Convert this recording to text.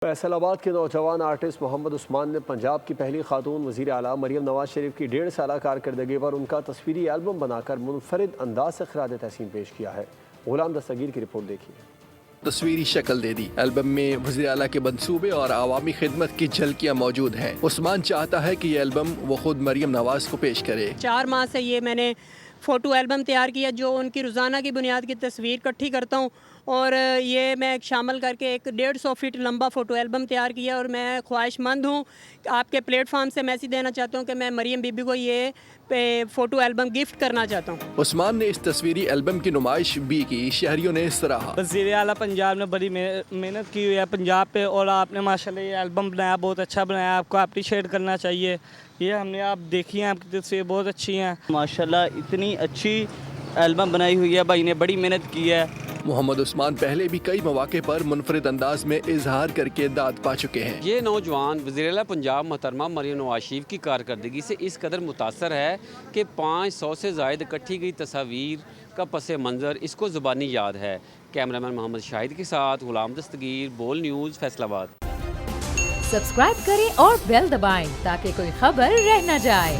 فیصل آباد کے نوجوان آرٹسٹ محمد عثمان نے پنجاب کی پہلی خاتون وزیر اعلیٰ مریم نواز شریف کی 1.5 سالہ کارکردگی پر ان کا تصویری البم بنا کر منفرد انداز سے خراج تحسین پیش کیا ہے۔ غلام دستگیر کی رپورٹ دیکھیے۔ تصویری شکل دے دی۔ البم میں وزیر اعلیٰ کے منصوبے اور عوامی خدمت کی جھلکیاں موجود ہیں۔ عثمان چاہتا ہے کہ یہ البم وہ خود مریم نواز کو پیش کرے۔ 4 ماہ سے یہ میں نے فوٹو البم تیار کیا جو ان کی روزانہ کی بنیاد کی تصویر اکٹھی کرتا ہوں، اور یہ میں شامل کر کے ایک 150 فٹ لمبا فوٹو البم تیار کیا، اور میں خواہش مند ہوں آپ کے پلیٹ فارم سے میسیج دینا چاہتا ہوں کہ میں مریم بی بی کو یہ فوٹو البم گفٹ کرنا چاہتا ہوں۔ عثمان نے اس تصویری البم کی نمائش بھی کی، شہریوں نے سراہا۔ وزیر اعلیٰ پنجاب نے بڑی محنت کی ہوئی ہے پنجاب پہ، اور آپ نے ماشاءاللہ یہ البم بنایا، بہت اچھا بنایا، آپ کو اپریشیٹ کرنا چاہیے۔ یہ ہم نے آپ دیکھی ہیں، آپ کی تصویر بہت اچھی ہیں ماشاءاللہ، اتنی اچھی البم بنائی ہوئی ہے، بھائی نے بڑی محنت کی ہے۔ محمد عثمان پہلے بھی کئی مواقع پر منفرد انداز میں اظہار کر کے داد پا چکے ہیں۔ یہ نوجوان وزیر اعلیٰ پنجاب محترمہ مریم نواز شریف کی کارکردگی سے اس قدر متاثر ہے کہ 500 سے زائد اکٹھی گئی تصاویر کا پس منظر اس کو زبانی یاد ہے۔ کیمرامین محمد شاہد کے ساتھ غلام دستگیر، بول نیوز، فیصل آباد۔ سبسکرائب کریں اور بیل دبائیں تاکہ کوئی خبر رہ نہ جائے۔